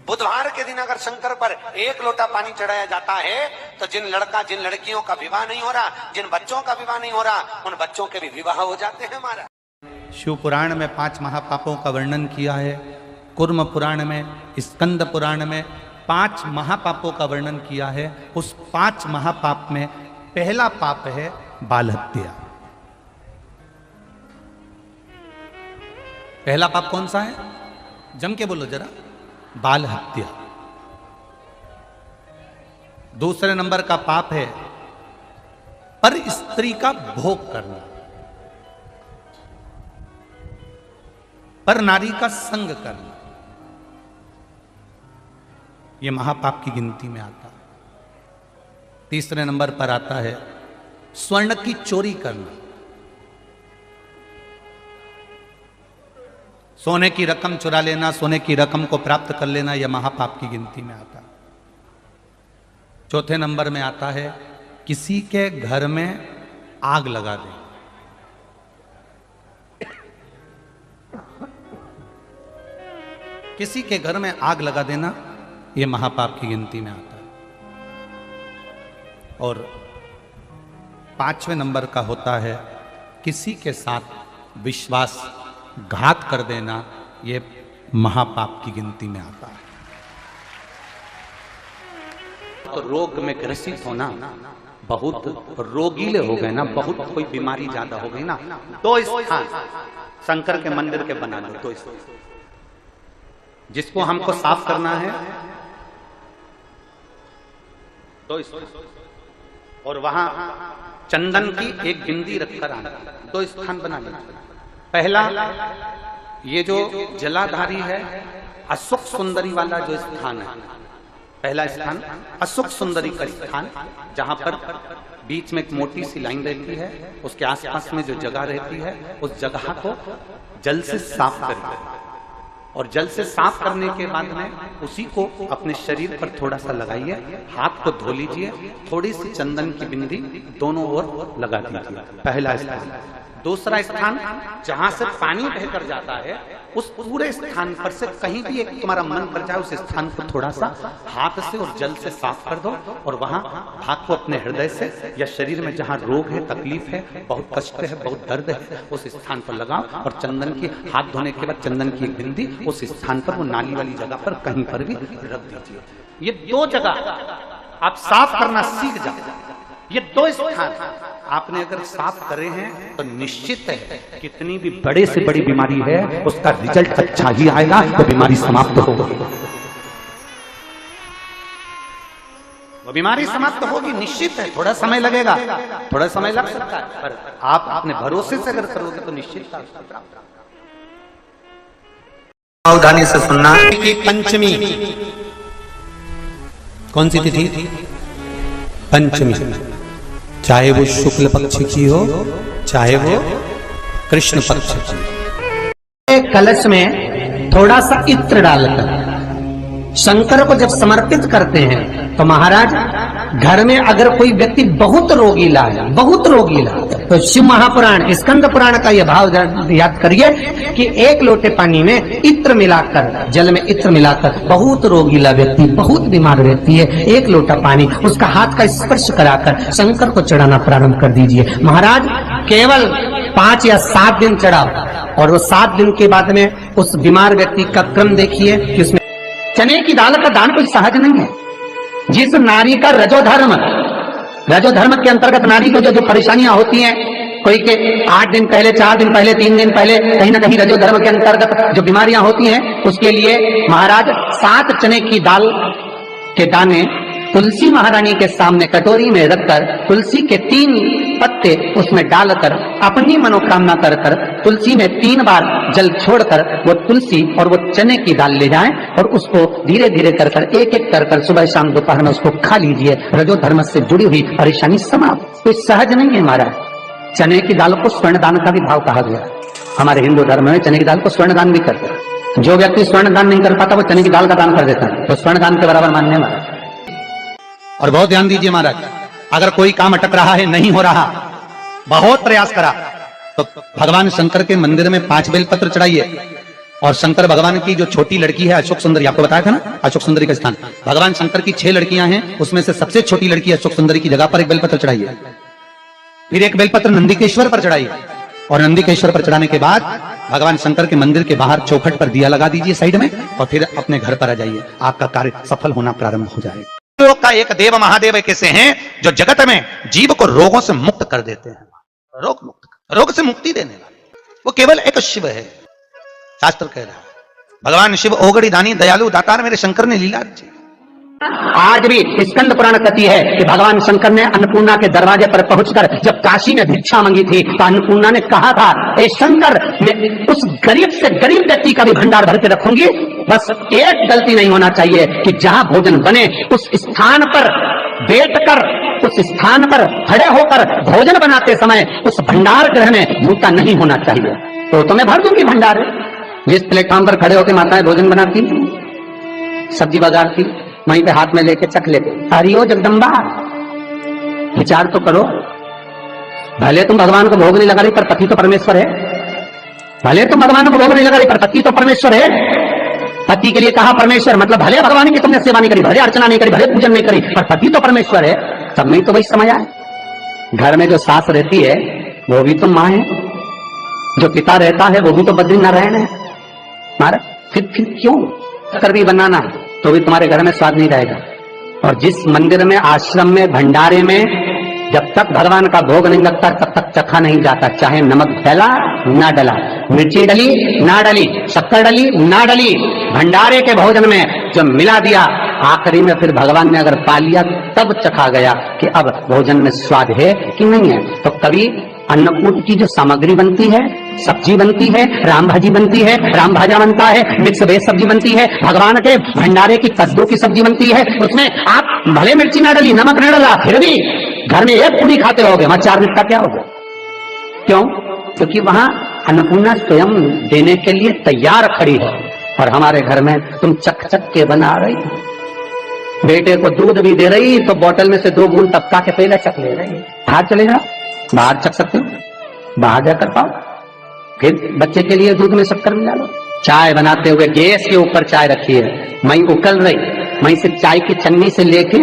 बुधवार के दिन अगर शंकर पर 1 लोटा पानी चढ़ाया जाता है तो जिन लड़कियों का विवाह नहीं हो रहा, जिन बच्चों का विवाह नहीं हो रहा, उन बच्चों के भी विवाह हो जाते हैं। हमारा शिव पुराण में 5 महापापों का वर्णन किया है, कुर्म पुराण में, स्कंद पुराण में 5 महापापों का वर्णन किया है। उस 5 महापाप में पहला पाप है बाल हत्या। पहला पाप कौन सा है? जम के बोलो जरा। बाल हत्या। दूसरे नंबर का पाप है पर स्त्री का भोग करना, पर नारी का संग करना। यह महापाप की गिनती में आता है। तीसरे नंबर पर आता है स्वर्ण की चोरी करना, सोने की रकम चुरा लेना, सोने की रकम को प्राप्त कर लेना, यह महापाप की गिनती में आता है। चौथे नंबर में आता है किसी के घर में आग लगा दे। किसी के घर में आग लगा देना, यह महापाप की गिनती में आता है। और 5वें नंबर का होता है किसी के साथ विश्वास घात कर देना, यह महापाप की गिनती में आता है। तो रोग में ग्रसित होना, बहुत रोगीले हो गए ना, बहुत कोई बीमारी ज्यादा हो गई ना, तो स्थान शंकर के मंदिर के बना लो। तो जिसको हमको साफ करना है तो और वहां चंदन की एक बिंदी रखकर आना, 2 स्थान बना लेना। पहला ये जो जलाधारी है, अशोक सुंदरी वाला जो स्थान है, पहला स्थान अशोक सुंदरी का स्थान, जहां पर बीच में एक मोटी सी लाइन रहती है, उसके आसपास में जो जगह रहती है उस जगह को जल से साफ करिए। और जल से साफ करने के बाद में उसी को अपने शरीर पर थोड़ा सा लगाइए, हाथ को धो लीजिए, थोड़ी सी चंदन की बिंदी दोनों ओर लगा दीजिए। पहला स्थान। दूसरा स्थान जहां से पानी बहकर जाता है, उस पूरे स्थान पर से कहीं भी एक तुम्हारा मन कर जाए, उस स्थान को थोड़ा सा हाथ से और जल से साफ कर दो। और वहां हाथ को अपने हृदय से या शरीर में जहां रोग है, तकलीफ है, बहुत कष्ट है, बहुत दर्द है, उस स्थान पर लगाओ। और चंदन की हाथ धोने के बाद चंदन की एक बिंदी उस स्थान पर, वो नाली वाली जगह पर कहीं पर भी रख दीजिए। ये 2 जगह आप साफ करना सीख जाओ। ये 2 स्थान आपने अगर साफ करे हैं तो निश्चित है कितनी भी बड़े से बड़ी बीमारी है उसका रिजल्ट अच्छा ही आएगा, तो बीमारी समाप्त होगी। वो बीमारी समाप्त होगी, निश्चित है। थोड़ा समय लगेगा, थोड़ा समय लग सकता है, पर आप अपने भरोसे से अगर करोगे तो निश्चित सावधानी से सुनना कि पंचमी कौन सी तिथि? पंचमी, चाहे वो शुक्ल पक्ष की हो, चाहे वो कृष्ण पक्ष की। कलश में थोड़ा सा इत्र डालकर शंकर को जब समर्पित करते हैं तो महाराज घर में अगर कोई व्यक्ति बहुत रोगीला है, बहुत रोगीला, तो शिव महापुराण स्कंद पुराण का यह भाव याद करिए कि 1 लोटे पानी में इत्र मिलाकर, जल में इत्र मिलाकर, बहुत रोगीला व्यक्ति, बहुत बीमार व्यक्ति है, 1 लोटा पानी उसका हाथ का स्पर्श कराकर शंकर को चढ़ाना प्रारंभ कर दीजिए। महाराज केवल 5 या 7 दिन चढ़ाओ, और वो 7 दिन के बाद में उस बीमार व्यक्ति का क्रम देखिए कि उसमें चने की दाल का दान कोई सहज नहीं है। जिस नारी का रजोधर्म के अंतर्गत नारी को जो परेशानियां होती हैं, कोई के 8 दिन पहले, 4 दिन पहले, 3 दिन पहले, कहीं ना कहीं रजोधर्म के अंतर्गत जो बीमारियां होती हैं, उसके लिए महाराज 7 चने की दाल के दाने तुलसी महारानी के सामने कटोरी में रखकर तुलसी के 3 पत्ते उसमें डालकर अपनी मनोकामना कर कर तुलसी में 3 बार जल छोड़कर वो तुलसी और वो चने की दाल ले जाएं और उसको धीरे धीरे कर कर एक एक कर कर सुबह शाम दोपहर में उसको खा लीजिए। रजो धर्म से जुड़ी हुई परेशानी समाप्त। तो सहज नहीं है महाराज। चने की दाल को स्वर्ण दान का भी भाव कहा गया। हमारे हिंदू धर्म में चने की दाल को स्वर्ण दान भी करते हैं। जो व्यक्ति स्वर्ण दान नहीं कर पाता वो चने की दाल का दान कर देता है, तो स्वर्ण दान के बराबर मान्य महाराज। और बहुत ध्यान दीजिए महाराज, अगर कोई काम अटक रहा है, नहीं हो रहा, बहुत प्रयास करा, तो भगवान शंकर के मंदिर में 5 बेलपत्र चढ़ाइए और शंकर भगवान की जो छोटी लड़की है अशोक सुंदरी, आपको बताया था ना अशोक सुंदरी का स्थान, भगवान शंकर की 6 लड़कियां हैं, उसमें से सबसे छोटी लड़की अशोक सुंदरी की जगह पर एक बेलपत्र चढ़ाइए, फिर एक बेलपत्र नंदीकेश्वर पर चढ़ाइए, और नंदीकेश्वर पर चढ़ाने के बाद भगवान शंकर के मंदिर के बाहर चौखट पर दिया लगा दीजिए साइड में, और फिर अपने घर पर आ जाइए, आपका कार्य सफल होना प्रारंभ हो जाएगा। लोग का एक देव महादेव कैसे हैं जो जगत में जीव को रोगों से मुक्त कर देते हैं, रोग से मुक्ति देने वाले, वो केवल एक शिव है। शास्त्र कह रहा है भगवान शिव ओगड़ी दानी दयालु दातार मेरे शंकर ने लीला रची। आज भी स्कंद पुराण कहती है कि भगवान शंकर ने अन्नपूर्णा के दरवाजे पर पहुंचकर जब काशी में भिक्षा मांगी थी तो अन्नपूर्णा ने कहा था, ए शंकर, मैं उस गरीब से गरीब व्यक्ति का भी भंडार भर के रखूंगी, बस एक गलती नहीं होना चाहिए कि जहां भोजन बने उस स्थान पर बैठकर, उस स्थान पर खड़े होकर भोजन बनाते समय उस भंडार गृह में जूता नहीं होना चाहिए। तो मैं भर दूंगी भंडार। जिस प्लेटफॉर्म पर खड़े होकर माताएं भोजन बनाती, सब्जी बगाड़ती, वहीं पे हाथ में लेके चख लेते, हरिओ जगदम्बा, विचार तो करो। भले तुम भगवान को भोग नहीं लगा रही पर पति तो परमेश्वर है, भले तुम भगवान को भोग नहीं लगा रही पर पति तो परमेश्वर है। पति के लिए कहा परमेश्वर, मतलब भले भगवान की तुमने सेवा नहीं करी, भले अर्चना नहीं करी, भले पूजन नहीं करी, पर पति तो परमेश्वर है। तब में तो वही समझ आए। घर में जो सास रहती है वो भी तो माँ है, जो पिता रहता है वो भी तो बद्रीनारायण है। मारा फिर क्यों कर भी बनाना तो भी तुम्हारे घर में स्वाद नहीं रहेगा। और जिस मंदिर में, आश्रम में, भंडारे में जब तक भगवान का भोग नहीं लगता तब तक चखा नहीं जाता, चाहे नमक डला ना डला, मिर्ची डली ना डली, शक्कर डली ना डली, भंडारे के भोजन में जो मिला दिया आखिरी में फिर भगवान ने अगर पा लिया तब चखा गया कि अब भोजन में स्वाद है कि नहीं है। तो कभी अन्नकूट की जो सामग्री बनती है, सब्जी बनती है, राम भाजी बनती है, राम भाजा बनता है, मिक्स वेज सब्जी बनती है, भगवान के भंडारे की कद्दू की सब्जी बनती है, उसमें आप भले मिर्ची ना डली, नमक ना डला, फिर भी घर में एक पूरी खाते रहोगे, वहां 4 मिनट का क्या होगा? क्यों? क्योंकि वहां अन्नपूर्णा स्वयं देने के लिए तैयार खड़ी है। और हमारे घर में तुम चक चक के बना रही, बेटे को दूध भी दे रही तो बोतल में से 2 बूंद टपका के पहले चख ले रही। हाथ चलेगा, बाहर चख सकते हो, बाहर जाकर पाओ, फिर बच्चे के लिए दूध में शक्कर मिला लो। चाय बनाते हुए गैस के ऊपर चाय रखी है, मई उकल रही, मई से चाय की छन्नी से लेके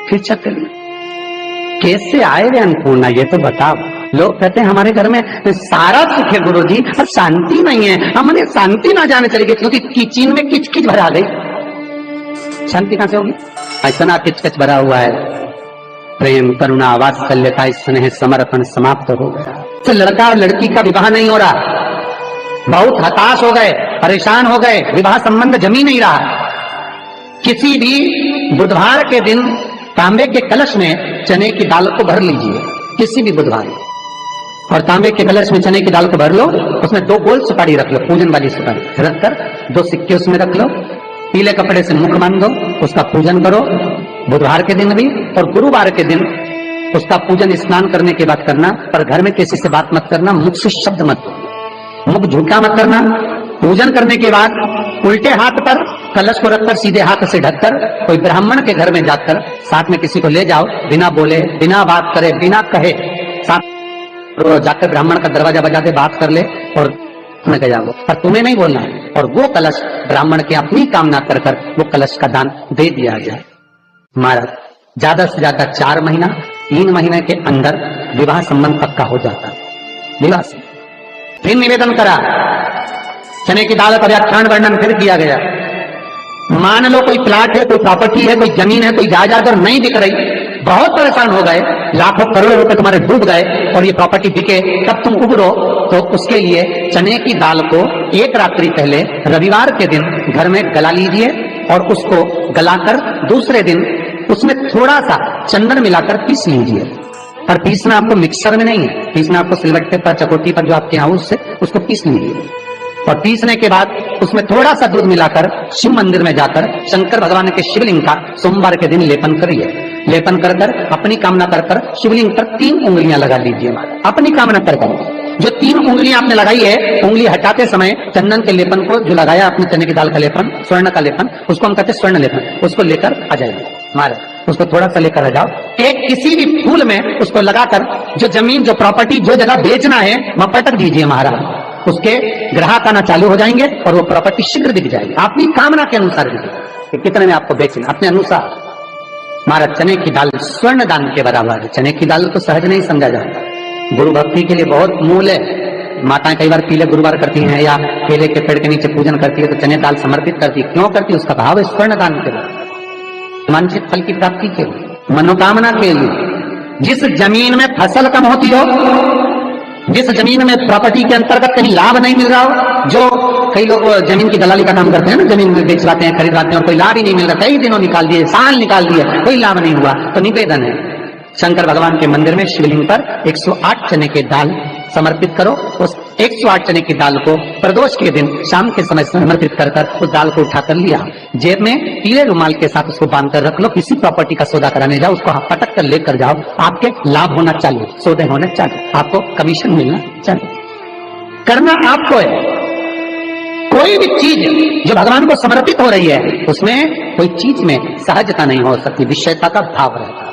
फिर चख ली। कैसे आए वे अन्नपूर्णा, ये तो बताओ। लोग कहते हैं हमारे घर में सारा सुख है गुरुजी, पर शांति नहीं है। हमने शांति ना जाने चली गई क्योंकि किचन में किचकिच भरा गई। शांति कहां से होगी? इतना किचकिच भरा हुआ है, प्रेम, करुणा, वात्सल्यता, स्नेह, समर्पण समाप्त हो गया। तो लड़का और लड़की का विवाह नहीं हो रहा, बहुत हताश हो गए, परेशान हो गए, विवाह संबंध जम ही नहीं रहा। किसी भी बुधवार के दिन तांबे के कलश में चने की दाल को भर लीजिए, किसी भी बुधवार, और तांबे के कलश में चने की दाल को भर लो, उसमें 2 गोल सुपारी रख लो, पूजन वाली सुपारी रखकर 2 सिक्के उसमें रख लो, पीले कपड़े से मुख बांध दो, उसका पूजन करो बुधवार के दिन भी, और गुरुवार के दिन उसका पूजन स्नान करने के बाद करना। पर घर में किसी से बात मत करना, मुख से शब्द मत, मुख झूठा मत करना। पूजन करने के बाद उल्टे हाथ पर कलश को रखकर सीधे हाथ से ढककर कोई ब्राह्मण के घर में जाकर साथ में किसी को ले जाओ, बिना बोले, बिना बात करे, बिना कहे, साथ जाकर ब्राह्मण का दरवाजा बजा दे, बात कर ले और तुम्हें गया वो, पर तुम्हें नहीं बोलना है। और वो कलश ब्राह्मण के अपनी कामना कर कर वो कलश का दान दे दिया जाए। महाराज ज्यादा से ज्यादा 4 महीना 3 महीने के अंदर विवाह संबंध पक्का हो जाता। विवाह से फिर निवेदन करा, चने की दाल का व्याख्यान वर्णन फिर किया गया। मान लो कोई प्लाट है, कोई प्रॉपर्टी है, कोई जमीन है, कोई जायदाद और नहीं बिक रही, बहुत परेशान हो गए, लाखों करोड़ों रुपए तुम्हारे डूब गए और ये प्रॉपर्टी बिके, तब तुम उबरो, तो उसके लिए चने की दाल को 1 रात्रि पहले रविवार के दिन घर में गला लीजिए और उसको गलाकर दूसरे दिन उसमें थोड़ा सा चंदन मिलाकर पीस लीजिए। पर पीसना आपको मिक्सर में नहीं है, पीसना आपको सिलबट्टे पर, चकोटी पर जो आपके यहाँ उससे उसको पीस लीजिए। और पीसने के बाद उसमें थोड़ा सा दूध मिलाकर शिव मंदिर में जाकर शंकर भगवान के शिवलिंग का सोमवार के दिन लेपन करिए। लेपन कर कर अपनी कामना कर कर शिवलिंग पर 3 उंगलियां लगा लीजिए। अपनी कामना कर कर जो 3 उंगलियां आपने लगाई है, उंगली हटाते समय चंदन के लेपन को जो लगाया आपने, चने की दाल का लेपन, स्वर्ण का लेपन, उसको हम कहते हैं स्वर्ण लेपन, उसको लेकर आ जाइए। महाराज उसको थोड़ा सा लेकर आ जाओ, एक किसी भी फूल में उसको लगाकर जो जमीन, जो प्रॉपर्टी, जो जगह बेचना है वहां पटक दीजिए महाराज। उसके ग्राहक आना चालू हो जाएंगे और वो प्रॉपर्टी शीघ्र दिख जाएगी, आपकी कामना के अनुसार दिखेगी कि कितने में आपको बेचना, अपने अनुसार। हमारा चने की दाल स्वर्ण दान के बराबर है। चने की दाल तो सहज नहीं समझा जाता, गुरु भक्ति के लिए बहुत मूल है। माताएं कई बार पीले गुरुवार करती हैं या केले के पेड़ के नीचे पूजन करती है तो चने दाल समर्पित करती है। क्यों करती है? उसका भाव है स्वर्ण दान के लिए, वांछित फल की प्राप्ति के लिए, मनोकामना के लिए। जिस जमीन में फसल कम होती हो, जिस जमीन में प्रॉपर्टी के अंतर्गत कहीं लाभ नहीं मिल रहा हो, जो कई लोग जमीन की दलाली का काम करते हैं ना, जमीन में बेचवाते हैं, खरीदवाते हैं और कोई लाभ ही नहीं मिल रहा, कई दिनों निकाल दिए, साल निकाल दिए, कोई लाभ नहीं हुआ, तो निवेदन है शंकर भगवान के मंदिर में शिवलिंग पर 108 चने के दाल समर्पित करो। उस 108 चने की दाल को प्रदोष के दिन शाम के समय समर्पित कर उस दाल को उठाकर लिया, जेब में पीले रुमाल के साथ उसको बांध कर रख लो। किसी प्रॉपर्टी का सौदा कराने जाओ, उसको पटक कर लेकर जाओ, आपके लाभ होना चालू, सौदे होने चालू, आपको कमीशन मिलना चालू। करना आपको है। कोई भी चीज जो भगवान को समर्पित हो रही है उसमें कोई चीज में सहजता नहीं हो सकती, विषयता का भाव रहता है,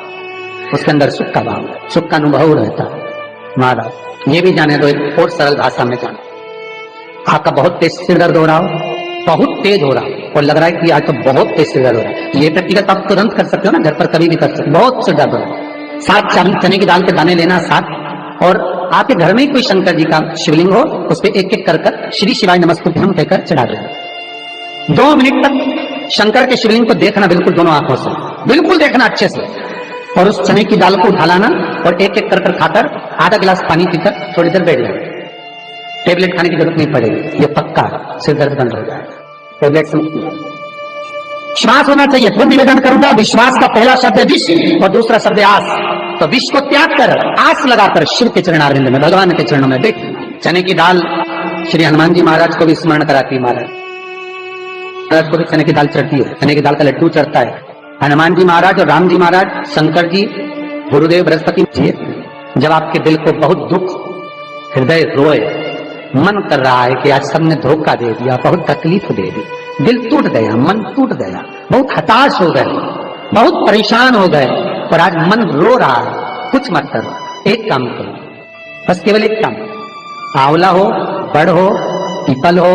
उसके अंदर सुख का भाव, सुख का अनुभव रहता है। महाराज ये भी जाने दो, एक और सरल भाषा में जानो। आपका बहुत तेज सिर दर्द हो रहा हो, बहुत तेज हो रहा हो और लग रहा है कि आज तो बहुत तेज सिर दर्द हो रहा है, ये व्यक्तिगत आप तुरंत कर सकते हो ना, घर पर कभी भी कर सकते हो। बहुत सिर दर्द हो रहा है, 7 चने की दाल के दाने लेना 7, और आपके घर में ही कोई शंकर जी का शिवलिंग हो, उस पर एक एक कर श्री शिवाय नमस्तुभ्यम कहकर चढ़ा देना। 2 मिनट तक शंकर के शिवलिंग को देखना, बिल्कुल दोनों आंखों से, बिल्कुल देखना अच्छे से, और उस चने की दाल को उठा लाना और एक एक कर खाकर आधा गिलास पानी पीकर थोड़ी देर बैठ जाए। टेबलेट खाने की जरूरत नहीं पड़ेगी, ये पक्का सिर दर्द बंद हो जाएगा। टेबलेट से विश्वास होना चाहिए। तो निवेदन करूंगा, विश्वास का पहला शब्द है विश्व और दूसरा शब्द है आस। तो विश्व को त्याग कर आस लगाकर शिव के चरणारविंद में, भगवान के चरणों में बैठ। चने की दाल श्री हनुमान जी महाराज को भी स्मरण कराती है, महाराज को भी चने की दाल चढ़ती है, चने की दाल का लड्डू चढ़ता है। हनुमान जी महाराज और राम जी महाराज, शंकर जी, गुरुदेव बृहस्पति जी, जब आपके दिल को बहुत दुख, हृदय रोए, मन कर रहा है कि आज सबने धोखा दे दिया, बहुत तकलीफ दे दी, दिल टूट गया, मन टूट गया, बहुत हताश हो गए, बहुत परेशान हो गए और आज मन रो रहा है, कुछ मत करो, एक काम करो, बस केवल एक काम, आंवला हो, बड़ हो, पीपल हो,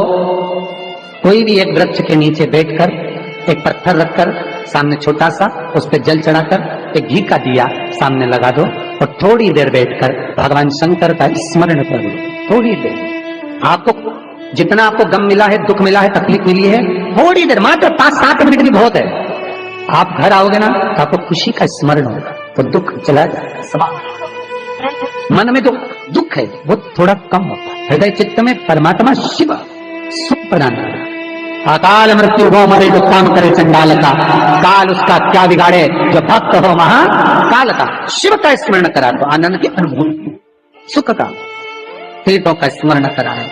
कोई भी एक वृक्ष के नीचे बैठकर एक पत्थर रखकर सामने छोटा सा, उस पर जल चढ़ाकर एक घी का दिया सामने लगा दो और थोड़ी देर बैठकर भगवान शंकर का स्मरण कर लो। थोड़ी देर, आपको जितना आपको गम मिला है, दुख मिला है, तकलीफ मिली है, थोड़ी देर, मात्र 5-7 मिनट भी बहुत है। आप घर आओगे ना तो आपको खुशी का स्मरण होगा, तो दुख चला जाएगा। सब मन में जो दुख है वो थोड़ा कम होता है, हृदय चित्त में परमात्मा शिव सुख प्रदान कर रहा है। अकाल मृत्यु हो मरे जो काम करे चंडाल का, काल उसका क्या बिगाड़े जो भक्त हो महाकाल का। शिव का स्मरण करा तो आनंद की अनुभूति, सुख का, तीर्थों का स्मरण करा है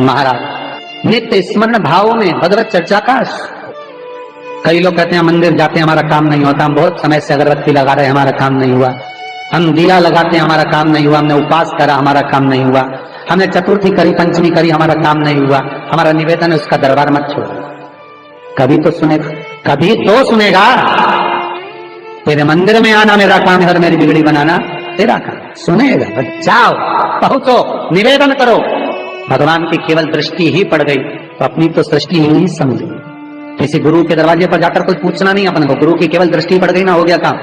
महाराज। नित्य स्मरण भावों में भगवत चर्चा का। कई लोग कहते हैं मंदिर जाते हैं हमारा काम नहीं होता, हम बहुत समय से अगरबत्ती लगा रहे हैं हमारा काम नहीं हुआ, हम दिया लगाते हैं हमारा काम नहीं हुआ, हमने उपास करा हमारा काम नहीं हुआ, हमने चतुर्थी करी, पंचमी करी, हमारा काम नहीं हुआ। हमारा निवेदन है उसका दरबार मत छोड़ो, कभी तो सुनेगा, कभी तो सुनेगा। तेरे मंदिर में आना मेरा काम है और मेरी बिगड़ी बनाना तेरा काम, सुनेगा। जाओ, पहुंचो, निवेदन करो। भगवान की केवल दृष्टि ही पड़ गई तो अपनी तो सृष्टि ही नहीं समझी। किसी गुरु के दरवाजे पर जाकर कोई पूछना नहीं अपने को, गुरु की केवल दृष्टि पड़ गई ना, हो गया काम।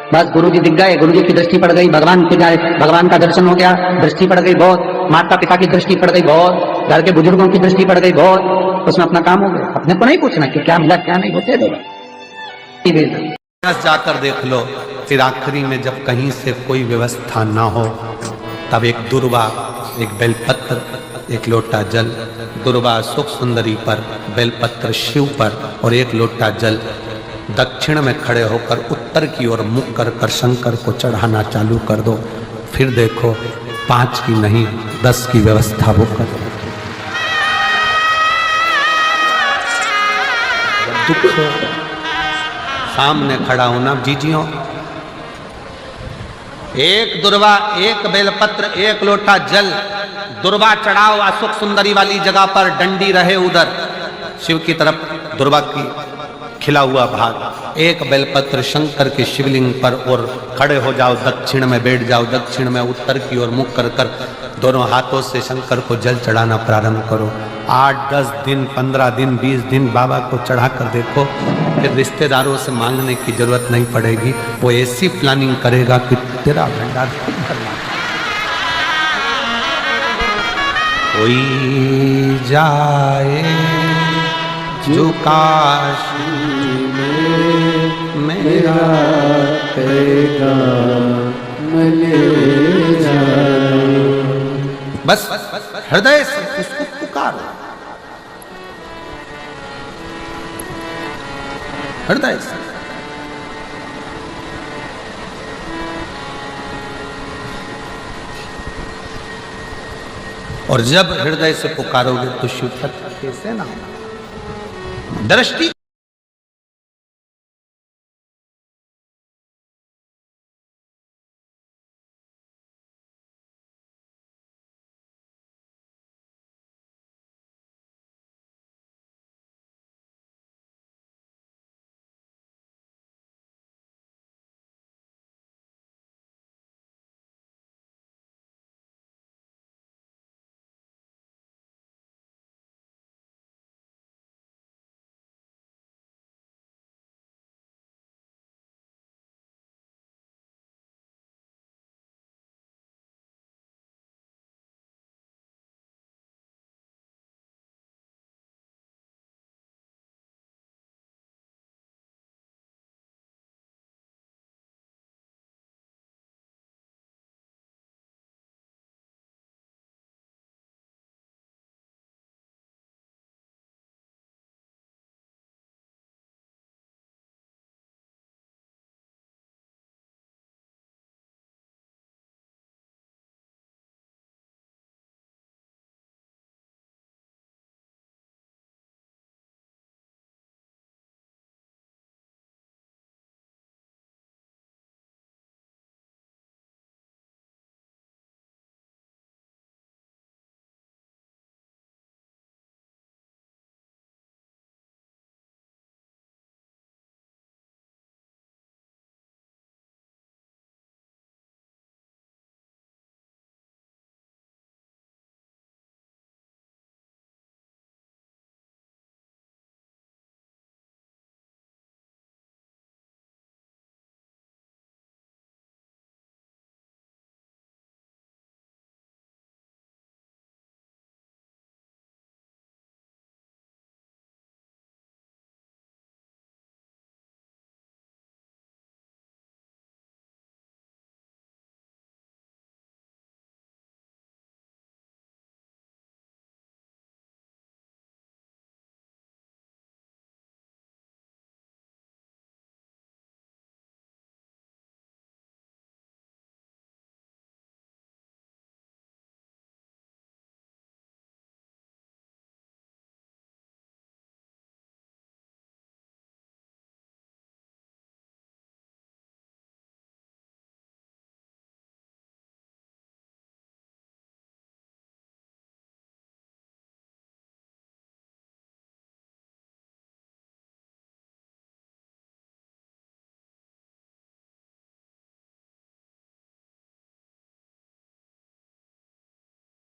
बस गुरु जी दिख गए, गुरु जी की दृष्टि पड़ गई, भगवान के जाए, भगवान का दर्शन हो गया, दृष्टि पड़ गई बहुत, माता पिता की दृष्टि पड़ गई बहुत, घर के बुजुर्गों की दृष्टि पड़ गई बहुत, उसमें अपना काम हो गया। अपने को नहीं पूछना कि क्या मिला क्या नहीं, होते देगा। जाकर देख लो, फिर आखिरी में जब कहीं से कोई व्यवस्था ना हो तब एक दुर्वा, एक बेलपत्र, एक लोटा जल, दुर्वा सुख सुंदरी पर, बेलपत्र शिव पर और एक लोटा जल दक्षिण में खड़े होकर उत्तर की ओर मुख कर शंकर को चढ़ाना चालू कर दो। फिर देखो 5 की नहीं 10 की व्यवस्था वो कर दो। दुख सामने खड़ा होना जीजियों, एक दुर्वा, एक बेलपत्र, एक लोटा जल, दुर्वा चढ़ाओ असुख सुंदरी वाली जगह पर, डंडी रहे उधर शिव की तरफ, दुर्वा की खिला हुआ भाग, एक बेलपत्र शंकर के शिवलिंग पर और खड़े हो जाओ, दक्षिण में बैठ जाओ, दक्षिण में उत्तर की ओर मुख कर कर दोनों हाथों से शंकर को जल चढ़ाना प्रारंभ करो। 8, 10 दिन, 15 दिन, 20 दिन बाबा को चढ़ा कर देखो, फिर रिश्तेदारों से मांगने की जरूरत नहीं पड़ेगी। वो ऐसी प्लानिंग करेगा कि तेरा भंडार भरना। कोई जाए जो काशी में मेरा पैगाम ले जाए। बस हृदय से उसको पुकारो, हृदय से। और जब हृदय से पुकारोगे तो शिव तत्व कैसे ना दृष्टि